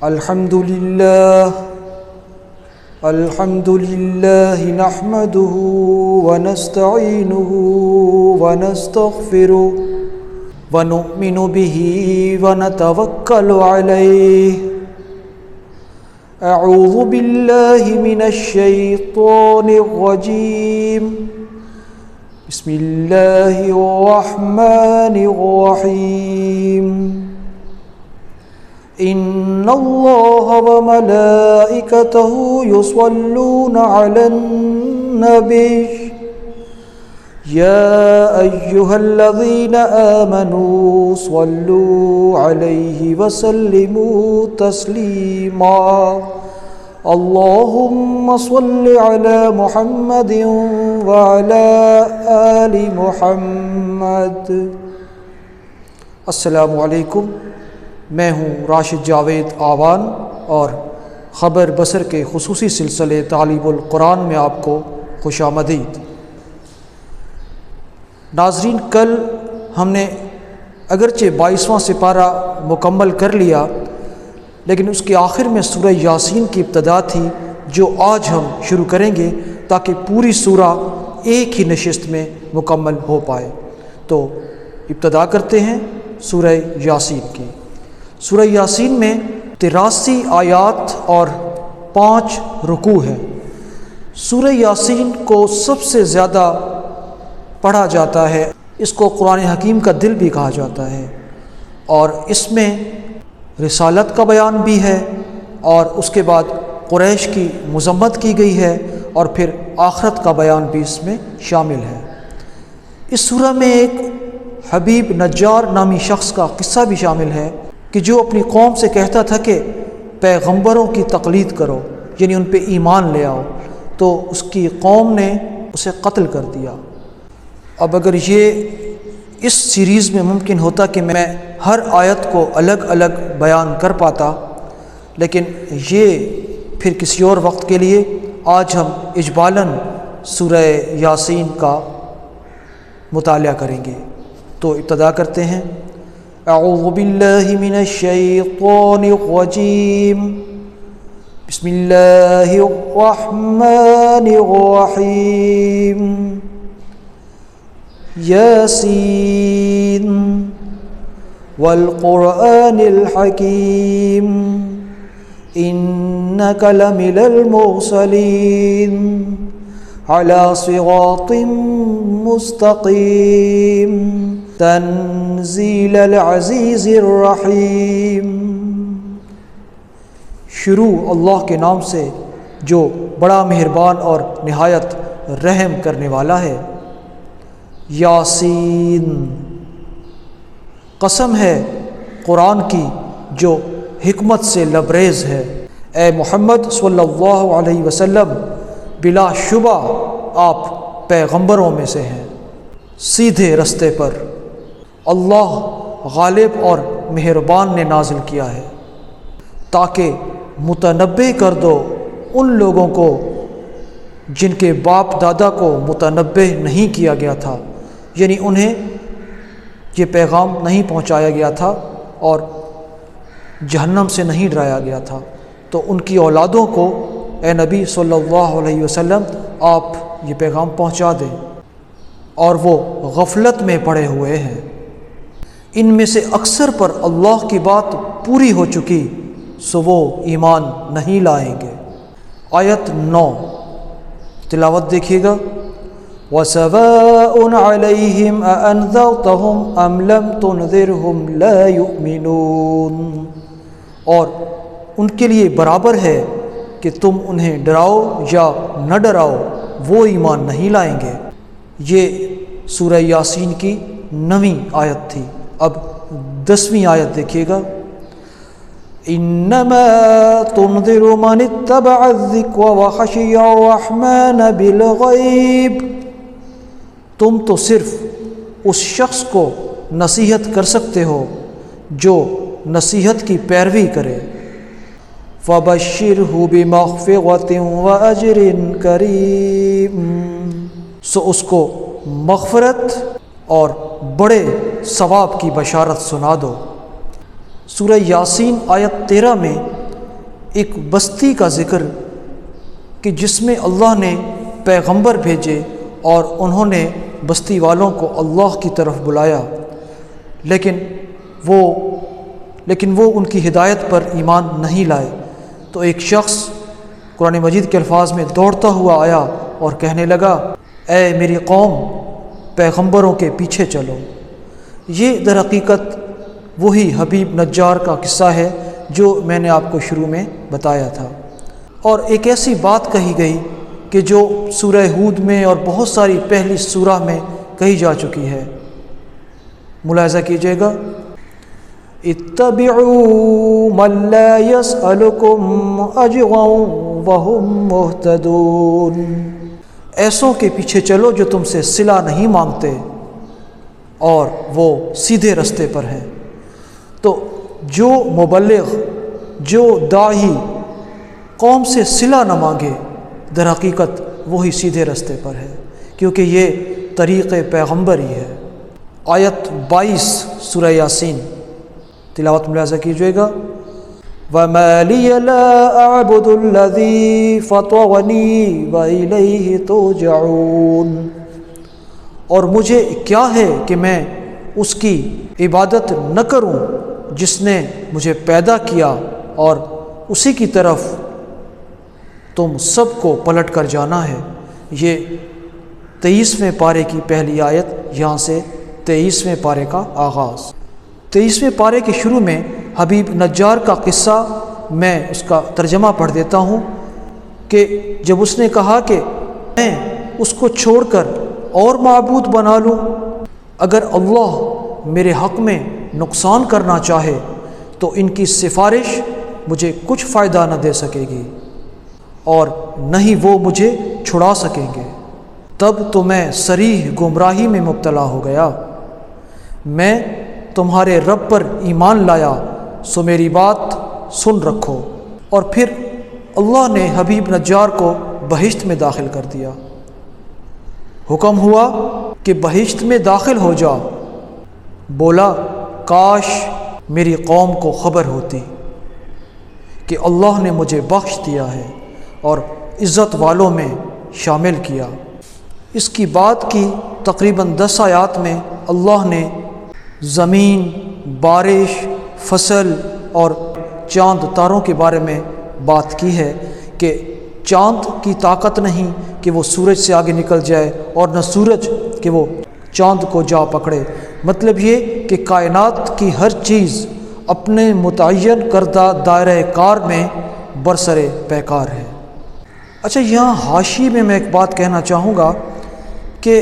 الحمد لله نحمده ونستعينه ونستغفره ونؤمن به ونتوكل عليه. أعوذ بالله من الشيطان الرجيم. بسم الله الرحمن الرحيم. إن الله وملائكته يصلون على النبي يا أيها الذين آمنوا صلوا عليه وسلموا تسليما. اللهم صل على محمد وعلى آل محمد. السلام علیکم، میں ہوں راشد جاوید آوان اور خبر بصر کے خصوصی سلسلے تعلیم القرآن میں آپ کو خوش آمدید. ناظرین، کل ہم نے اگرچہ 22واں سپارہ مکمل کر لیا، لیکن اس کے آخر میں سورہ یاسین کی ابتدا تھی جو آج ہم شروع کریں گے تاکہ پوری سورہ ایک ہی نشست میں مکمل ہو پائے. تو ابتدا کرتے ہیں سورہ یاسین کی. سورہ یاسین میں 83 آیات اور 5 رکوع ہیں. سورہ یاسین کو سب سے زیادہ پڑھا جاتا ہے، اس کو قرآن حکیم کا دل بھی کہا جاتا ہے، اور اس میں رسالت کا بیان بھی ہے، اور اس کے بعد قریش کی مذمت کی گئی ہے، اور پھر آخرت کا بیان بھی اس میں شامل ہے. اس سورہ میں ایک حبیب نجار نامی شخص کا قصہ بھی شامل ہے کہ جو اپنی قوم سے کہتا تھا کہ پیغمبروں کی تقلید کرو، یعنی ان پہ ایمان لے آؤ، تو اس کی قوم نے اسے قتل کر دیا. اب اگر یہ اس سیریز میں ممکن ہوتا کہ میں ہر آیت کو الگ الگ بیان کر پاتا، لیکن یہ پھر کسی اور وقت کے لیے. آج ہم اجمالاً سورہ یاسین کا مطالعہ کریں گے. تو ابتدا کرتے ہیں. اعوذ باللہ من الشیطان الرجیم. بسم اللہ الرحمن الرحیم. یاسین والقرآن الحکیم انک لمن المرسلین علی صراط مستقیم تنزیل العزیز الرحیم. شروع اللہ کے نام سے جو بڑا مہربان اور نہایت رحم کرنے والا ہے. یاسین، قسم ہے قرآن کی جو حکمت سے لبریز ہے. اے محمد صلی اللہ علیہ وسلم، بلا شبہ آپ پیغمبروں میں سے ہیں، سیدھے رستے پر. اللہ غالب اور مہربان نے نازل کیا ہے تاکہ متنبع کر دو ان لوگوں کو جن کے باپ دادا کو متنبع نہیں کیا گیا تھا، یعنی انہیں یہ پیغام نہیں پہنچایا گیا تھا اور جہنم سے نہیں ڈرایا گیا تھا. تو ان کی اولادوں کو اے نبی صلی اللہ علیہ وسلم آپ یہ پیغام پہنچا دیں، اور وہ غفلت میں پڑے ہوئے ہیں. ان میں سے اکثر پر اللہ کی بات پوری ہو چکی، سو وہ ایمان نہیں لائیں گے. آیت 9 تلاوت دیکھیے گا. وَسَوَاءٌ عَلَيْهِمْ أَأَنذَرْتَهُمْ أَمْ لَمْ تُنذِرْهُمْ لَا يُؤْمِنُونَ. اور ان کے لیے برابر ہے کہ تم انہیں ڈراؤ یا نہ ڈراؤ، وہ ایمان نہیں لائیں گے. یہ سورہ یاسین کی 9ویں آیت تھی. اب 10ویں آیت دیکھیے گا. انما تنذر من اتبع الذکر وخشی الرحمن بالغیب. تم تو صرف اس شخص کو نصیحت کر سکتے ہو جو نصیحت کی پیروی کرے. فَبَشِّرْهُ بِمَغْفِرَةٍ وَأَجْرٍ كَرِيمٍ. سو اس کو مغفرت اور بڑے ثواب کی بشارت سنا دو. سورہ یاسین آیت 13 میں ایک بستی کا ذکر کہ جس میں اللہ نے پیغمبر بھیجے اور انہوں نے بستی والوں کو اللہ کی طرف بلایا، لیکن وہ ان کی ہدایت پر ایمان نہیں لائے۔ تو ایک شخص قرآن مجید کے الفاظ میں دوڑتا ہوا آیا اور کہنے لگا، اے میری قوم، پیغمبروں کے پیچھے چلو۔ یہ در حقیقت وہی حبیب نجار کا قصہ ہے جو میں نے آپ کو شروع میں بتایا تھا۔ اور ایک ایسی بات کہی گئی کہ جو سورہ ہود میں اور بہت ساری پہلی سورہ میں کہی جا چکی ہے، ملاحظہ کیجیے گا، اتبعوا من لا يسألكم اجرا وهم مهتدون، ایسوں کے پیچھے چلو جو تم سے صلہ نہیں مانگتے اور وہ سیدھے رستے پر ہیں۔ تو جو مبلغ، جو داعی قوم سے صلہ نہ مانگے، در حقیقت وہی سیدھے رستے پر ہے، کیونکہ یہ طریق پیغمبر ہی ہے۔ آیت 22 سورہ یاسین، تلاوت ملاحظہ کیجیے گا، وَمَا لِيَ لَا أَعْبُدُ الَّذِي فَطَرَنِي وَإِلَيْهِ تُرْجَعُونَ، اور مجھے کیا ہے کہ میں اس کی عبادت نہ کروں جس نے مجھے پیدا کیا اور اسی کی طرف تم سب کو پلٹ کر جانا ہے۔ یہ 23ویں پارے کی پہلی آیت، یہاں سے 23ویں پارے کا آغاز۔ 23ویں پارے کے شروع میں حبیب نجار کا قصہ، میں اس کا ترجمہ پڑھ دیتا ہوں کہ جب اس نے کہا کہ میں اس کو چھوڑ کر اور معبود بنا لوں، اگر اللہ میرے حق میں نقصان کرنا چاہے تو ان کی سفارش مجھے کچھ فائدہ نہ دے سکے گی اور نہ ہی وہ مجھے چھڑا سکیں گے۔ تب تو میں صریح گمراہی میں مبتلا ہو گیا۔ میں تمہارے رب پر ایمان لایا، سو میری بات سن رکھو۔ اور پھر اللہ نے حبیب نجار کو بہشت میں داخل کر دیا۔ حکم ہوا کہ بہشت میں داخل ہو جا۔ بولا، کاش میری قوم کو خبر ہوتی کہ اللہ نے مجھے بخش دیا ہے اور عزت والوں میں شامل کیا۔ اس کی بات کی تقریباً 10 آیات میں اللہ نے زمین، بارش، فصل اور چاند تاروں کے بارے میں بات کی ہے کہ چاند کی طاقت نہیں کہ وہ سورج سے آگے نکل جائے اور نہ سورج کہ وہ چاند کو جا پکڑے۔ مطلب یہ کہ کائنات کی ہر چیز اپنے متعین کردہ دائرہ کار میں برسر پیکار ہے۔ اچھا، یہاں حاشی میں ایک بات کہنا چاہوں گا کہ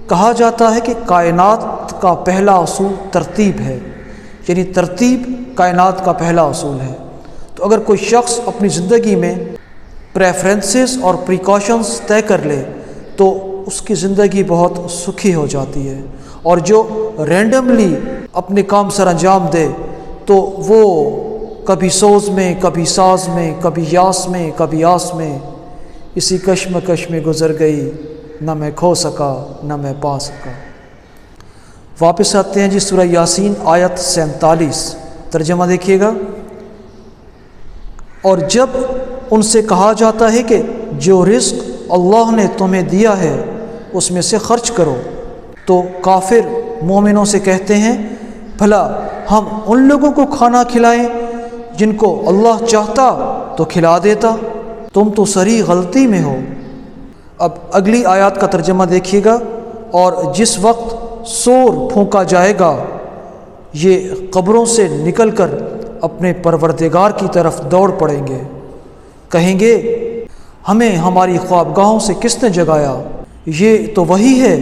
کہا جاتا ہے کہ کائنات کا پہلا اصول ترتیب ہے، یعنی ترتیب کائنات کا پہلا اصول ہے۔ تو اگر کوئی شخص اپنی زندگی میں پریفرنسز اور پریکاشنز طے کر لے تو اس کی زندگی بہت سکھی ہو جاتی ہے، اور جو رینڈملی اپنے کام سر انجام دے تو وہ کبھی سوز میں، کبھی ساز میں، کبھی یاس میں، کبھی آس میں، اسی کشمکش میں گزر گئی، نہ میں کھو سکا نہ میں پا سکا۔ واپس آتے ہیں جی سورہ یاسین آیت 47، ترجمہ دیکھیے گا، اور جب ان سے کہا جاتا ہے کہ جو رزق اللہ نے تمہیں دیا ہے اس میں سے خرچ کرو، تو کافر مومنوں سے کہتے ہیں بھلا ہم ان لوگوں کو کھانا کھلائیں جن کو اللہ چاہتا تو کھلا دیتا، تم تو صریح غلطی میں ہو۔ اب اگلی آیات کا ترجمہ دیکھیے گا، اور جس وقت سور پھونکا جائے گا یہ قبروں سے نکل کر اپنے پروردگار کی طرف دوڑ پڑیں گے، کہیں گے ہمیں ہماری خوابگاہوں سے کس نے جگایا؟ یہ تو وہی ہے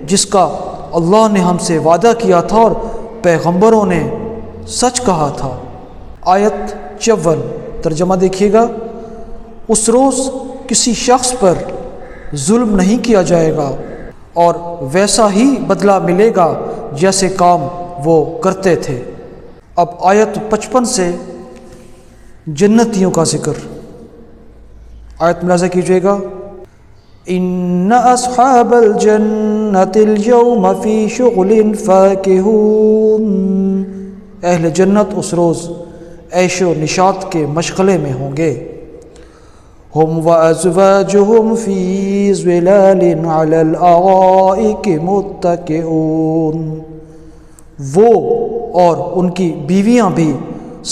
جس کا اللہ نے ہم سے وعدہ کیا تھا اور پیغمبروں نے سچ کہا تھا۔ آیت 54، ترجمہ دیکھیے گا، اس روز کسی شخص پر ظلم نہیں کیا جائے گا اور ویسا ہی بدلہ ملے گا جیسے کام وہ کرتے تھے۔ اب آیت 55 سے جنتیوں کا ذکر، آیت ملاحظہ کیجیے گا، ان اصحاب الجنت اليوم فی شغل فاکہون، اہل جنت اس روز عیش و نشاط کے مشغلے میں ہوں گے۔ ہم وازواجہم فی ظلال علی الارائک متکئون، وہ اور ان کی بیویاں بھی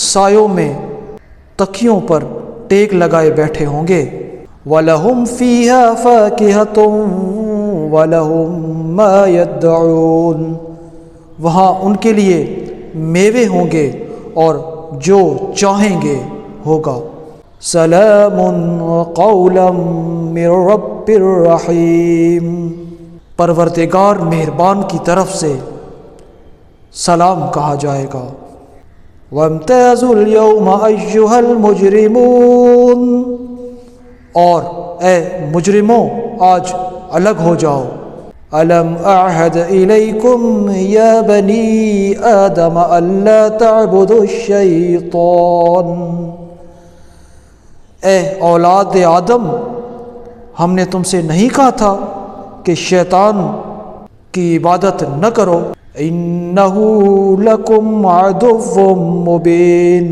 سایوں میں تکیوں پر ٹیک لگائے بیٹھے ہوں گے۔ وَلَهُمْ فِيهَا فَاكِهَةٌ وَلَهُمْ مَا يَدَّعُونَ، وہاں ان کے لیے میوے ہوں گے اور جو چاہیں گے ہوگا۔ سلام قولا من رب الرحیم، پروردگار مہربان کی طرف سے سلام کہا جائے گا۔ وَامْتَازُوا الْيَوْمَ أَيُّهَا الْمُجْرِمُونَ، اور اے مجرموں آج الگ ہو جاؤ۔ أَلَمْ أَعْهَدْ إِلَيْكُمْ يَا بَنِي آدَمَ أَلَّا تَعْبُدُوا الشَّيْطَانَ، اے اولاد آدم ہم نے تم سے نہیں کہا تھا کہ شیطان کی عبادت نہ کرو۔ إِنَّهُ لَكُمْ عَدُوٌّ مُّبِينٌ،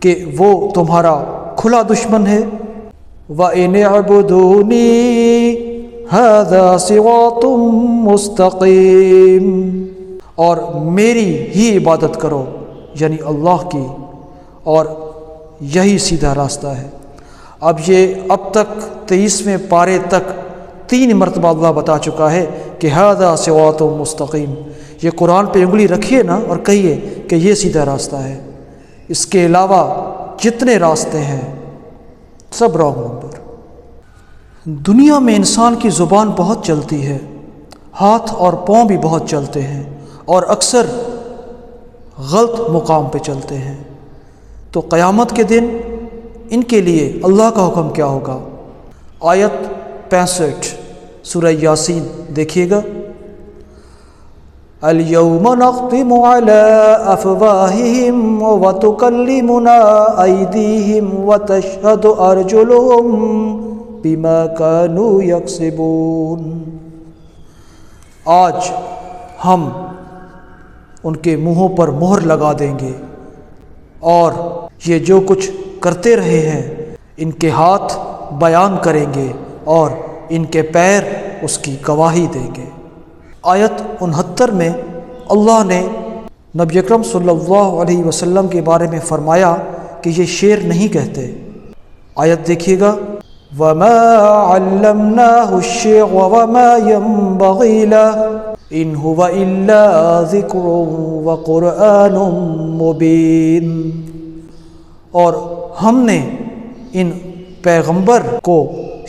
کہ وہ تمہارا کھلا دشمن ہے۔ وَإِنِ اعْبُدُونِي هَذَا صِرَاطٌ مُّسْتَقِيمٌ، اور میری ہی عبادت کرو یعنی اللہ کی، اور یہی سیدھا راستہ ہے۔ اب تک 23ویں پارے تک 3 مرتبہ اللہ بتا چکا ہے کہ ھذا صراط مستقیم، یہ قرآن پہ انگلی رکھیے نا اور کہیے کہ یہ سیدھا راستہ ہے، اس کے علاوہ جتنے راستے ہیں سب رانگ نمبر۔ دنیا میں انسان کی زبان بہت چلتی ہے، ہاتھ اور پاؤں بھی بہت چلتے ہیں، اور اکثر غلط مقام پہ چلتے ہیں، تو قیامت کے دن ان کے لیے اللہ کا حکم کیا ہوگا؟ آیت 65 سورہ یاسین دیکھیے گا۔ اليوم نختم على افواههم وتكلمنا ايديهم وتشهد ارجلهم بما كانوا يكسبون، آج ہم ان کے منہوں پر مہر لگا دیں گے، اور یہ جو کچھ کرتے رہے ہیں ان کے ہاتھ بیان کریں گے اور ان کے پیر اس کی گواہی دیں گے۔ آیت 69 میں اللہ نے نبی اکرم صلی اللہ علیہ وسلم کے بارے میں فرمایا کہ یہ شعر نہیں کہتے۔ آیت دیکھیے گا۔ وَمَا عَلَّمْنَاهُ الشِّعْرَ وَمَا يَنبَغِي لَهُ إِنْ هُوَ إِلَّا ذِكْرٌ وَقُرْآنٌ مُبِينٌ، اور ہم نے ان پیغمبر کو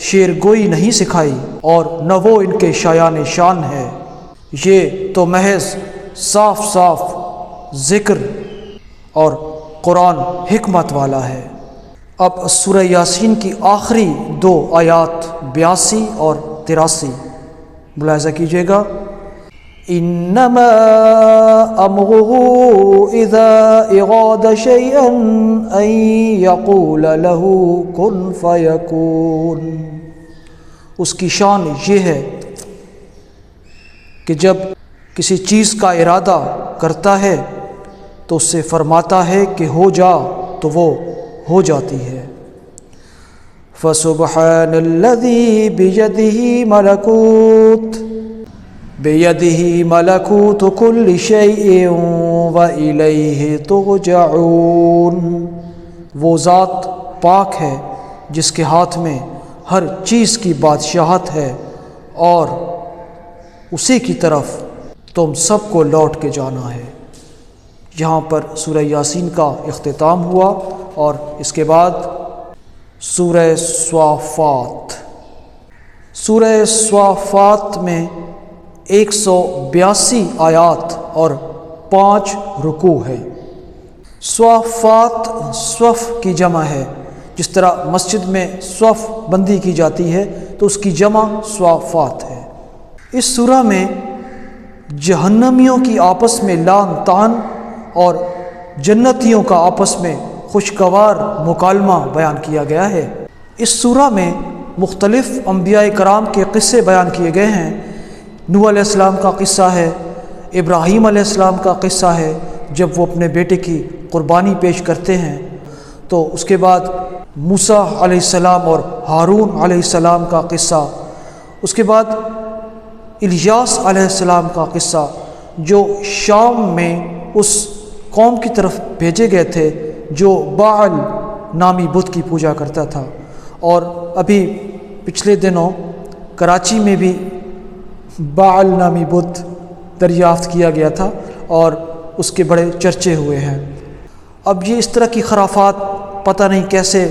شعر گوئی نہیں سکھائی اور نہ وہ ان کے شایان شان ہے، یہ تو محض صاف صاف ذکر اور قرآن حکمت والا ہے۔ اب سورہ یاسین کی آخری 2 آیات 82 اور 83 ملاحظہ کیجیے گا۔ انما امره اذا اراد شيئا ان يقول له كن فيكون، اس کی شان یہ ہے کہ جب کسی چیز کا ارادہ کرتا ہے تو اس سے فرماتا ہے کہ ہو جا تو وہ ہو جاتی ہے۔ فسبحان الذی بیدہ ملکوت کل شیء والیہ ترجعون، وہ ذات پاک ہے جس کے ہاتھ میں ہر چیز کی بادشاہت ہے اور اسی کی طرف تم سب کو لوٹ کے جانا ہے۔ یہاں پر سورہ یاسین کا اختتام ہوا، اور اس کے بعد سورہ صافات۔ سورہ صافات میں 182 آیات اور 5 رکوع ہے۔ صافات صف کی جمع ہے، جس طرح مسجد میں صف بندی کی جاتی ہے تو اس کی جمع صافات ہے۔ اس سورہ میں جہنمیوں کی آپس میں لعن طعن اور جنتیوں کا آپس میں خوشگوار مکالمہ بیان کیا گیا ہے۔ اس سورہ میں مختلف انبیاء کرام کے قصے بیان کیے گئے ہیں۔ نوح علیہ السلام کا قصہ ہے، ابراہیم علیہ السلام کا قصہ ہے، جب وہ اپنے بیٹے کی قربانی پیش کرتے ہیں، تو اس کے بعد موسیٰ علیہ السلام اور ہارون علیہ السلام کا قصہ، اس کے بعد الیاس علیہ السلام کا قصہ جو شام میں اس قوم کی طرف بھیجے گئے تھے جو باعل نامی بت کی پوجا کرتا تھا۔ اور ابھی پچھلے دنوں کراچی میں بھی باعل نامی بت دریافت کیا گیا تھا اور اس کے بڑے چرچے ہوئے ہیں۔ اب یہ اس طرح کی خرافات پتہ نہیں کیسے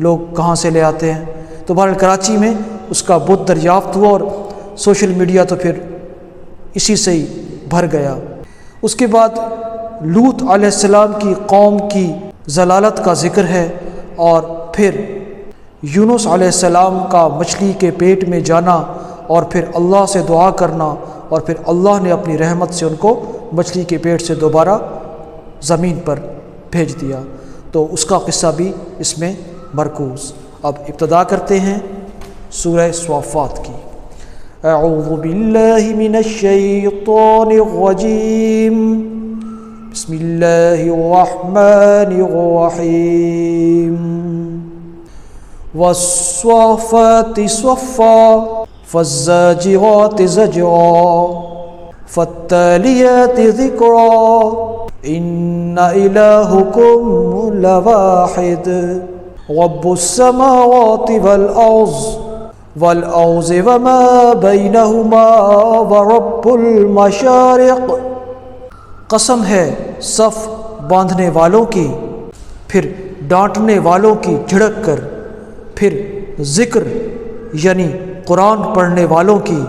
لوگ کہاں سے لے آتے ہیں، تو بہرحال کراچی میں اس کا بت دریافت ہوا اور سوشل میڈیا تو پھر اسی سے ہی بھر گیا۔ اس کے بعد لوط علیہ السلام کی قوم کی ضلالت کا ذکر ہے، اور پھر یونس علیہ السلام کا مچھلی کے پیٹ میں جانا اور پھر اللہ سے دعا کرنا، اور پھر اللہ نے اپنی رحمت سے ان کو مچھلی کے پیٹ سے دوبارہ زمین پر بھیج دیا، تو اس کا قصہ بھی اس میں مرکوز۔ اب ابتدا کرتے ہیں سورہ صافات کی۔ اعوذ باللہ من الشیطان الرجیم، بسم اللہ الرحمن الرحیم۔ والصافات صفا فالزاجرات زجرا فالتاليات ذكرا إن إلهكم لواحد رب السماوات والأرض وما بينهما ورب المشارق۔ قسم ہے صف باندھنے والوں کی، پھر ڈانٹنے والوں کی جھڑک کر، پھر ذکر یعنی قرآن پڑھنے والوں کی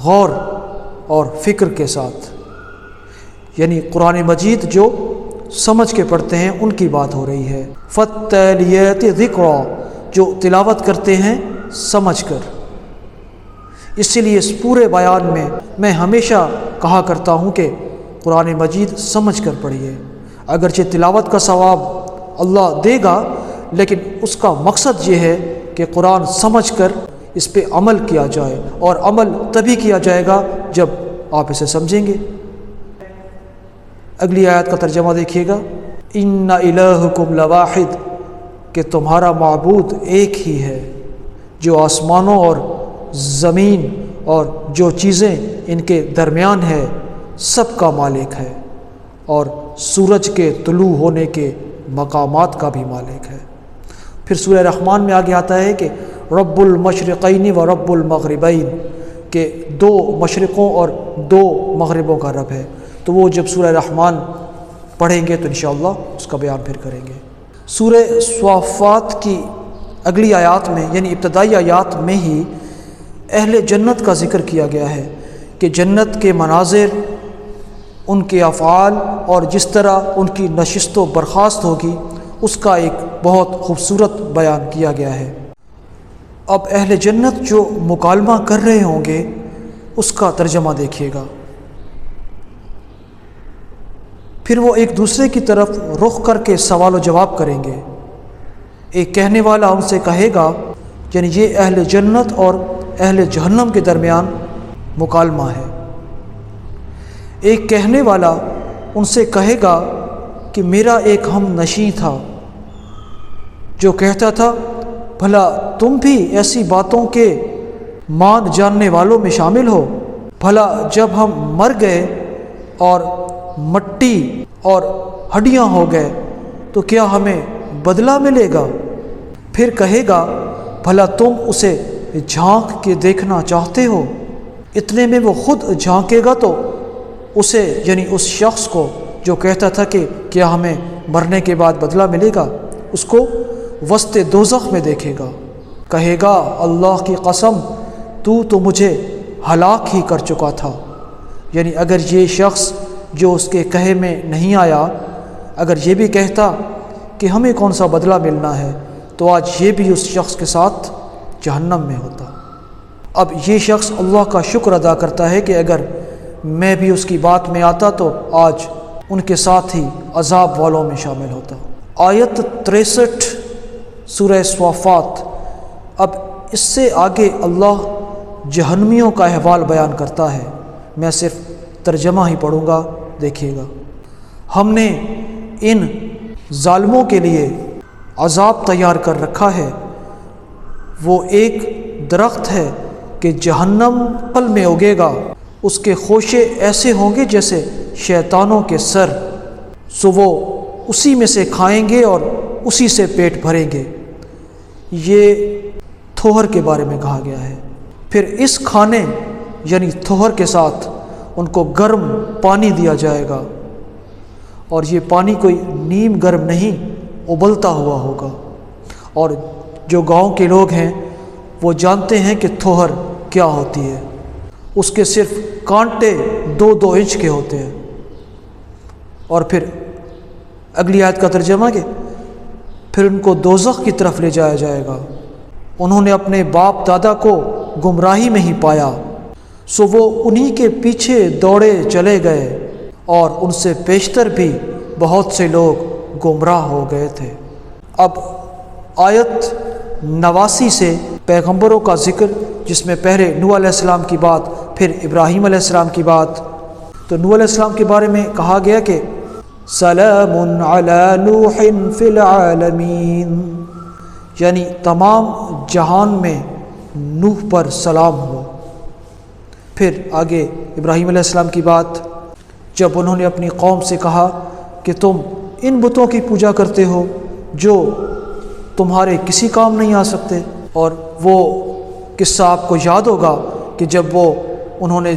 غور اور فکر کے ساتھ، یعنی قرآن مجید جو سمجھ کے پڑھتے ہیں ان کی بات ہو رہی ہے۔ فالتالیات ذکرا، جو تلاوت کرتے ہیں سمجھ کر۔ اسی لیے اس پورے بیان میں ہمیشہ کہا کرتا ہوں کہ قرآن مجید سمجھ کر پڑھیے، اگرچہ تلاوت کا ثواب اللہ دے گا، لیکن اس کا مقصد یہ ہے کہ قرآن سمجھ کر اس پہ عمل کیا جائے، اور عمل تبھی کیا جائے گا جب آپ اسے سمجھیں گے۔ اگلی آیت کا ترجمہ دیکھیے گا، ان الہکم لواحد، کہ تمہارا معبود ایک ہی ہے جو آسمانوں اور زمین اور جو چیزیں ان کے درمیان ہے سب کا مالک ہے، اور سورج کے طلوع ہونے کے مقامات کا بھی مالک ہے۔ پھر سورہ رحمان میں آگے آتا ہے کہ رب المشرقین و رب المغربین، کہ دو مشرقوں اور دو مغربوں کا رب ہے۔ تو وہ جب سورہ رحمان پڑھیں گے تو انشاءاللہ اس کا بیان پھر کریں گے۔ سورہ صافات کی اگلی آیات میں یعنی ابتدائی آیات میں ہی اہل جنت کا ذکر کیا گیا ہے کہ جنت کے مناظر، ان کے افعال اور جس طرح ان کی نشست و برخاست ہوگی اس کا ایک بہت خوبصورت بیان کیا گیا ہے۔ اب اہل جنت جو مکالمہ کر رہے ہوں گے اس کا ترجمہ دیکھیے گا۔ پھر وہ ایک دوسرے کی طرف رخ کر کے سوال و جواب کریں گے۔ ایک کہنے والا ان سے کہے گا، یعنی یہ اہل جنت اور اہل جہنم کے درمیان مکالمہ ہے۔ ایک کہنے والا ان سے کہے گا کہ میرا ایک ہم نشیں تھا جو کہتا تھا بھلا تم بھی ایسی باتوں کے مان جاننے والوں میں شامل ہو؟ بھلا جب ہم مر گئے اور مٹی اور ہڈیاں ہو گئے تو کیا ہمیں بدلہ ملے گا؟ پھر کہے گا بھلا تم اسے جھانک کے دیکھنا چاہتے ہو؟ اتنے میں وہ خود جھانکے گا تو اسے یعنی اس شخص کو جو کہتا تھا کہ کیا ہمیں مرنے کے بعد بدلہ ملے گا، اس کو وسط دوزخ میں دیکھے گا، کہے گا اللہ کی قسم تو مجھے ہلاک ہی کر چکا تھا۔ یعنی اگر یہ شخص جو اس کے کہے میں نہیں آیا، اگر یہ بھی کہتا کہ ہمیں کون سا بدلہ ملنا ہے تو آج یہ بھی اس شخص کے ساتھ جہنم میں ہوتا۔ اب یہ شخص اللہ کا شکر ادا کرتا ہے کہ اگر میں بھی اس کی بات میں آتا تو آج ان کے ساتھ ہی عذاب والوں میں شامل ہوتا۔ آیت 63 سورہ صافات۔ اب اس سے آگے اللہ جہنمیوں کا احوال بیان کرتا ہے، میں صرف ترجمہ ہی پڑھوں گا، دیکھیے گا۔ ہم نے ان ظالموں کے لیے عذاب تیار کر رکھا ہے، وہ ایک درخت ہے کہ جہنم پل میں اگے گا، اس کے خوشے ایسے ہوں گے جیسے شیطانوں کے سر، سو وہ اسی میں سے کھائیں گے اور اسی سے پیٹ بھریں گے۔ یہ تھوہر کے بارے میں کہا گیا ہے۔ پھر اس کھانے یعنی تھوہر کے ساتھ ان کو گرم پانی دیا جائے گا، اور یہ پانی کوئی نیم گرم نہیں، ابلتا ہوا ہوگا۔ اور جو گاؤں کے لوگ ہیں وہ جانتے ہیں کہ تھوہر کیا ہوتی ہے، اس کے صرف کانٹے 2-2 انچ کے ہوتے ہیں۔ اور پھر اگلی آیت کا ترجمہ کہ پھر ان کو دوزخ کی طرف لے جایا جائے گا، انہوں نے اپنے باپ دادا کو گمراہی میں ہی پایا، سو وہ انہی کے پیچھے دوڑے چلے گئے، اور ان سے پیشتر بھی بہت سے لوگ گمراہ ہو گئے تھے۔ اب آیت 89 سے پیغمبروں کا ذکر، جس میں پہلے نوح علیہ السلام کی بات، پھر ابراہیم علیہ السلام کی بات۔ تو نوح علیہ السلام کے بارے میں کہا گیا کہ سلام علی نوح فی العالمین، یعنی تمام جہان میں نوح پر سلام ہو۔ پھر آگے ابراہیم علیہ السلام کی بات، جب انہوں نے اپنی قوم سے کہا کہ تم ان بتوں کی پوجا کرتے ہو جو تمہارے کسی کام نہیں آ سکتے، اور وہ قصہ آپ کو یاد ہوگا کہ جب انہوں نے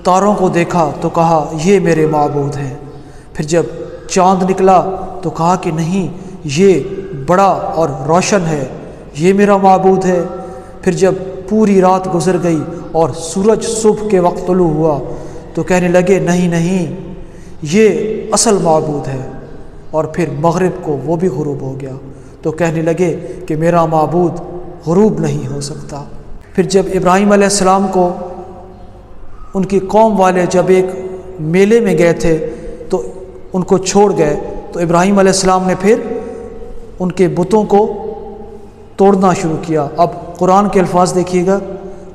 تاروں کو دیکھا تو کہا یہ میرے معبود ہیں، پھر جب چاند نکلا تو کہا کہ نہیں، یہ بڑا اور روشن ہے، یہ میرا معبود ہے، پھر جب پوری رات گزر گئی اور سورج صبح کے وقت طلوع ہوا تو کہنے لگے نہیں نہیں، یہ اصل معبود ہے، اور پھر مغرب کو وہ بھی غروب ہو گیا تو کہنے لگے کہ میرا معبود غروب نہیں ہو سکتا۔ پھر جب ابراہیم علیہ السلام کو ان کی قوم والے جب ایک میلے میں گئے تھے تو ان کو چھوڑ گئے، تو ابراہیم علیہ السلام نے پھر ان کے بتوں کو توڑنا شروع کیا۔ اب قرآن کے الفاظ دیکھیے گا،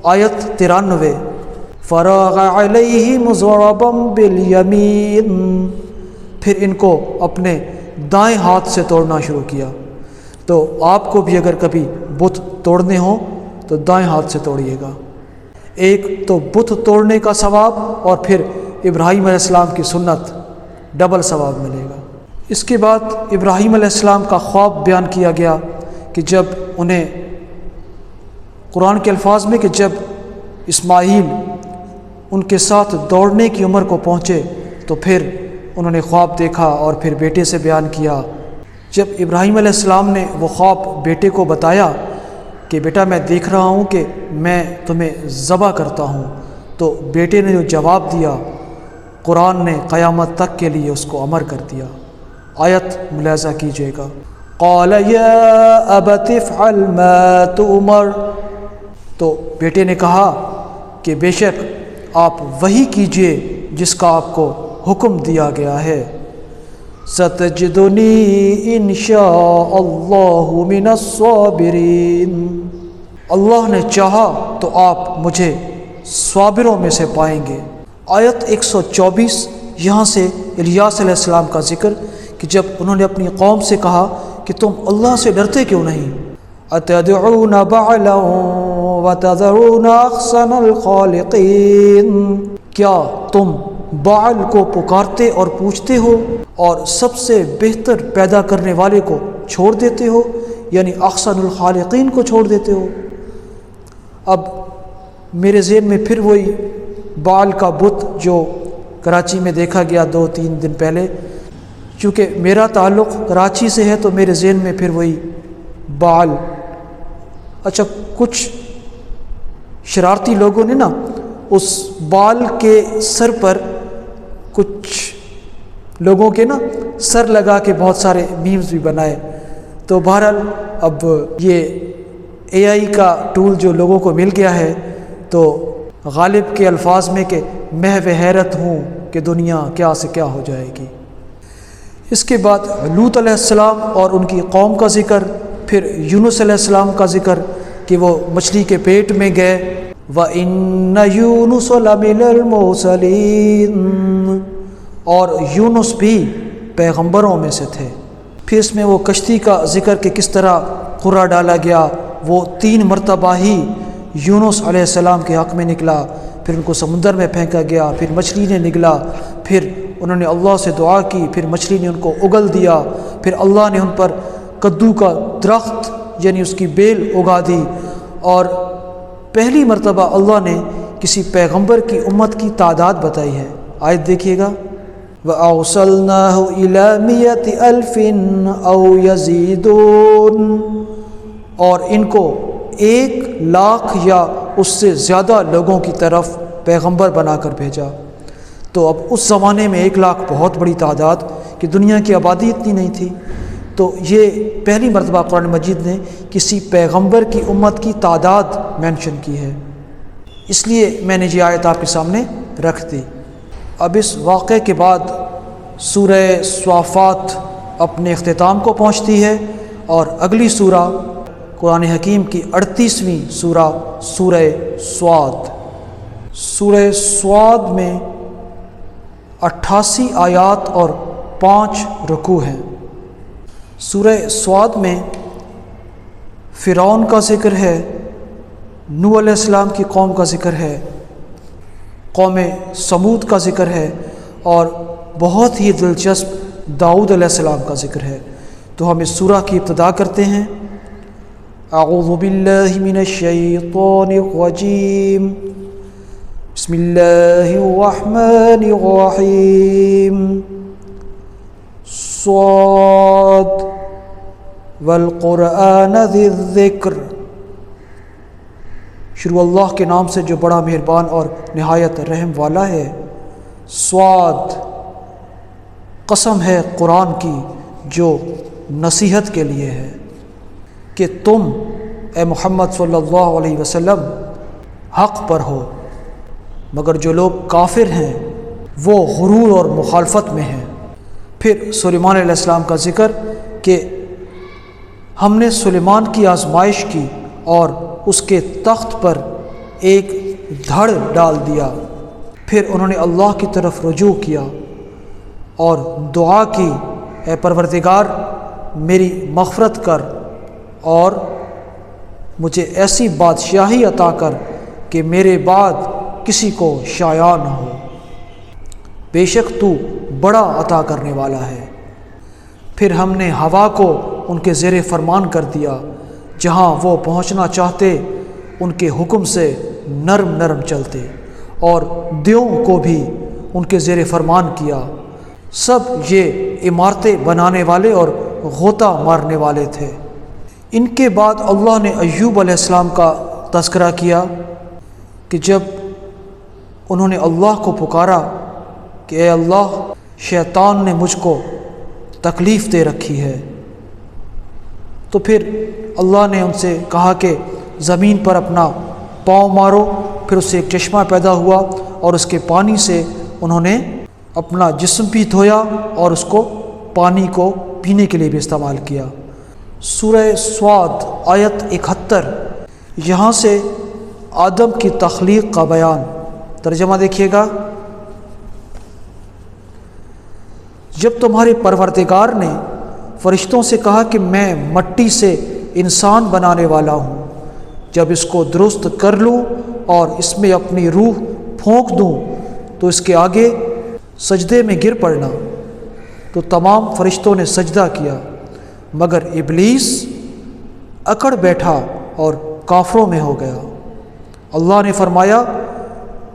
آیت 93، فراغ علیہم ضربا بالیمین، پھر ان کو اپنے دائیں ہاتھ سے توڑنا شروع کیا۔ تو آپ کو بھی اگر کبھی بت توڑنے ہوں تو دائیں ہاتھ سے توڑیے گا، ایک تو بت توڑنے کا ثواب، اور پھر ابراہیم علیہ السلام کی سنت، ڈبل ثواب ملے گا۔ اس کے بعد ابراہیم علیہ السلام کا خواب بیان کیا گیا کہ جب انہیں قرآن کے الفاظ میں کہ جب اسماعیل ان کے ساتھ دوڑنے کی عمر کو پہنچے تو پھر انہوں نے خواب دیکھا اور پھر بیٹے سے بیان کیا۔ جب ابراہیم علیہ السلام نے وہ خواب بیٹے کو بتایا کہ بیٹا میں دیکھ رہا ہوں کہ میں تمہیں ذبح کرتا ہوں، تو بیٹے نے جو جواب دیا قرآن نے قیامت تک کے لیے اس کو امر کر دیا۔ آیت ملاحظہ کیجیے گا، قال یا ابت افعل ما تؤمر، تو بیٹے نے کہا کہ بے شک آپ وہی کیجئے جس کا آپ کو حکم دیا گیا ہے، ستجدنی ان شاء اللہ من الصابرین، اللہ نے چاہا تو آپ مجھے صابروں میں سے پائیں گے۔ آیت 124، یہاں سے الیاس علیہ السلام کا ذکر کہ جب انہوں نے اپنی قوم سے کہا کہ تم اللہ سے ڈرتے کیوں نہیں، اتدعون بعلا وتذرون احسن الخالقین، کیا تم بعل کو پکارتے اور پوچھتے ہو اور سب سے بہتر پیدا کرنے والے کو چھوڑ دیتے ہو، یعنی احسن الخالقین کو چھوڑ دیتے ہو۔ اب میرے ذہن میں پھر وہی بعل کا بت جو کراچی میں دیکھا گیا 2-3 دن پہلے، چونکہ میرا تعلق کراچی سے ہے تو میرے ذہن میں پھر وہی بعل۔ اچھا، کچھ شرارتی لوگوں نے نا اس بعل کے سر پر کچھ لوگوں کے نا سر لگا کے بہت سارے میمز بھی بنائے، تو بہرحال اب یہ اے آئی کا ٹول جو لوگوں کو مل گیا ہے، تو غالب کے الفاظ میں کہ محو حیرت ہوں کہ دنیا کیا سے کیا ہو جائے گی۔ اس کے بعد لوط علیہ السلام اور ان کی قوم کا ذکر، پھر یونس علیہ السلام کا ذکر کہ وہ مچھلی کے پیٹ میں گئے، وَإِنَّ يُونُسَ لَمِنَ الْمُرْسَلِينَ، اور یونس بھی پیغمبروں میں سے تھے۔ پھر اس میں وہ کشتی کا ذکر کہ کس طرح قرہ ڈالا گیا، وہ 3 مرتبہ ہی یونس علیہ السلام کے حق میں نکلا، پھر ان کو سمندر میں پھینکا گیا، پھر مچھلی نے نگلا، پھر انہوں نے اللہ سے دعا کی، پھر مچھلی نے ان کو اگل دیا، پھر اللہ نے ان پر کدو کا درخت یعنی اس کی بیل اگا دی، اور پہلی مرتبہ اللہ نے کسی پیغمبر کی امت کی تعداد بتائی ہے۔ آیت دیکھیے گا، وَأَوْصَلْنَاهُ إِلَى مِيَّةِ أَلْفٍ أَوْ يَزِيدُونَ، اور ان کو 1,00,000 یا اس سے زیادہ لوگوں کی طرف پیغمبر بنا کر بھیجا۔ تو اب اس زمانے میں 1,00,000 بہت بڑی تعداد کہ دنیا کی آبادی اتنی نہیں تھی، تو یہ پہلی مرتبہ قرآن مجید نے کسی پیغمبر کی امت کی تعداد مینشن کی ہے، اس لیے میں نے یہ آیت آپ کے سامنے رکھ دی۔ اب اس واقعے کے بعد سورہ صافات اپنے اختتام کو پہنچتی ہے، اور اگلی سورہ قرآن حکیم کی 38ویں سورہ سورہ صاد۔ سورہ صاد میں 88 آیات اور 5 رکوع ہیں۔ سورہ صاد میں فرعون کا ذکر ہے، نوح علیہ السلام کی قوم کا ذکر ہے، قوم سمود کا ذکر ہے، اور بہت ہی دلچسپ داؤد علیہ السلام کا ذکر ہے۔ تو ہم اس سورہ کی ابتدا کرتے ہیں۔ اعوذ باللہ من الشیطان الرجیم، بسم اللہ الرحمن الرحیم، صاد والقرآن ذی الذکر، شروع اللہ کے نام سے جو بڑا مہربان اور نہایت رحم والا ہے۔ صاد، قسم ہے قرآن کی جو نصیحت کے لیے ہے کہ تم اے محمد صلی اللہ علیہ وسلم حق پر ہو، مگر جو لوگ کافر ہیں وہ غرور اور مخالفت میں ہیں۔ پھر سلیمان علیہ السلام کا ذکر کہ ہم نے سلیمان کی آزمائش کی اور اس کے تخت پر ایک دھڑ ڈال دیا، پھر انہوں نے اللہ کی طرف رجوع کیا اور دعا کی، اے پروردگار میری مغفرت کر اور مجھے ایسی بادشاہی عطا کر کہ میرے بعد کسی کو شایع نہ ہو، بے شک تو بڑا عطا کرنے والا ہے۔ پھر ہم نے ہوا کو ان کے زیر فرمان کر دیا، جہاں وہ پہنچنا چاہتے ان کے حکم سے نرم نرم چلتے، اور دیوں کو بھی ان کے زیر فرمان کیا، سب یہ عمارتیں بنانے والے اور غوطہ مارنے والے تھے۔ ان کے بعد اللہ نے ایوب علیہ السلام کا تذکرہ کیا کہ جب انہوں نے اللہ کو پکارا کہ اے اللہ، شیطان نے مجھ کو تکلیف دے رکھی ہے، تو پھر اللہ نے ان سے کہا کہ زمین پر اپنا پاؤں مارو، پھر اس سے ایک چشمہ پیدا ہوا اور اس کے پانی سے انہوں نے اپنا جسم بھی دھویا اور اس کو پانی کو پینے کے لیے بھی استعمال کیا۔ سورہ صاد آیت 71، یہاں سے آدم کی تخلیق کا بیان۔ ترجمہ دیکھیے گا، جب تمہارے پروردگار نے فرشتوں سے کہا کہ میں مٹی سے انسان بنانے والا ہوں، جب اس کو درست کر لوں اور اس میں اپنی روح پھونک دوں تو اس کے آگے سجدے میں گر پڑنا، تو تمام فرشتوں نے سجدہ کیا مگر ابلیس اکڑ بیٹھا اور کافروں میں ہو گیا۔ اللہ نے فرمایا،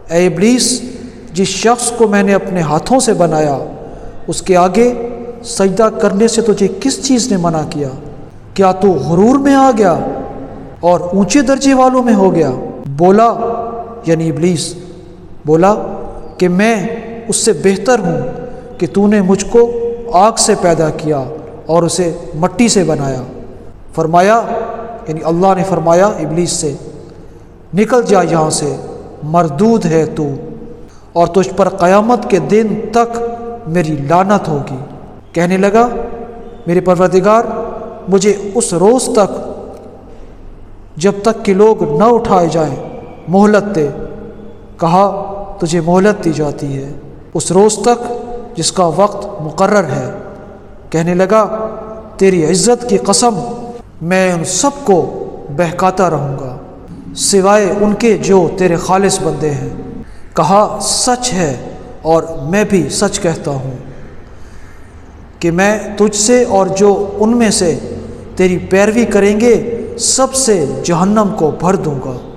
اے ابلیس، جس شخص کو میں نے اپنے ہاتھوں سے بنایا اس کے آگے سجدہ کرنے سے تجھے کس چیز نے منع کیا؟ کیا تو غرور میں آ گیا اور اونچے درجے والوں میں ہو گیا؟ بولا، یعنی ابلیس بولا کہ میں اس سے بہتر ہوں کہ تو نے مجھ کو آگ سے پیدا کیا اور اسے مٹی سے بنایا۔ فرمایا، یعنی اللہ نے فرمایا ابلیس سے، نکل جا یہاں سے، مردود ہے تو، اور تجھ پر قیامت کے دن تک میری لعنت ہوگی۔ کہنے لگا، میرے پروردگار مجھے اس روز تک جب تک کہ لوگ نہ اٹھائے جائیں مہلت دے۔ کہا، تجھے مہلت دی جاتی ہے اس روز تک جس کا وقت مقرر ہے، کہنے لگا تیری عزت کی قسم میں ان سب کو بہکاتا رہوں گا سوائے ان کے جو تیرے خالص بندے ہیں۔ کہا سچ ہے اور میں بھی سچ کہتا ہوں کہ میں تجھ سے اور جو ان میں سے تیری پیروی کریں گے سب سے جہنم کو بھر دوں گا۔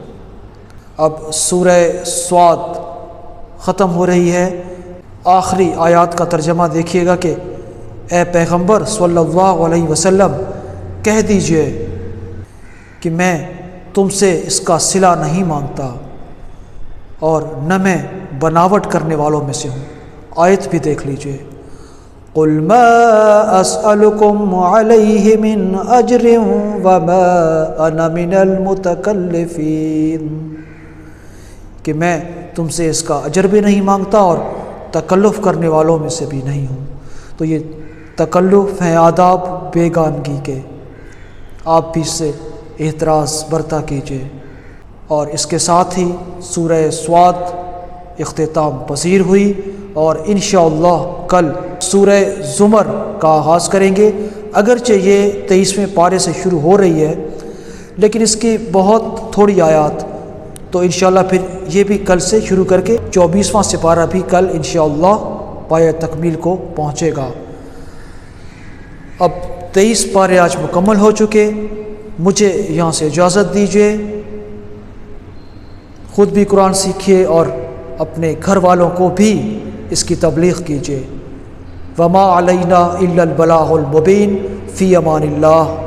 اب سورہ صاد ختم ہو رہی ہے، آخری آیات کا ترجمہ دیکھیے گا کہ اے پیغمبر صلی اللہ علیہ وسلم کہہ دیجئے کہ میں تم سے اس کا صلہ نہیں مانگتا اور نہ میں بناوٹ کرنے والوں میں سے ہوں۔ آیت بھی دیکھ لیجئے، قُلْ مَا أَسْأَلُكُمْ عَلَيْهِ مِنْ أَجْرٍ وَمَا أَنَا مِنَ الْمُتَكَلِّفِينَ کہ میں تم سے اس کا اجر بھی نہیں مانگتا اور تکلف کرنے والوں میں سے بھی نہیں ہوں۔ تو یہ تکلف ہیں آداب بیگانگی کے، آپ بھی اس سے احتراز برتا کیجیے۔ اور اس کے ساتھ ہی سورہ صاد اختتام پذیر ہوئی اور انشاءاللہ کل سورہ زمر کا آغاز کریں گے۔ اگرچہ یہ 23ویں پارے سے شروع ہو رہی ہے لیکن اس کی بہت تھوڑی آیات، تو انشاءاللہ پھر یہ بھی کل سے شروع کر کے 24واں سپارہ بھی کل انشاءاللہ پایہ تکمیل کو پہنچے گا۔ اب 23 پارے آج مکمل ہو چکے، مجھے یہاں سے اجازت دیجیے۔ خود بھی قرآن سیکھیے اور اپنے گھر والوں کو بھی اس کی تبلیغ کیجیے۔ وما علینا الا البلاغ المبین، فی امان اللہ۔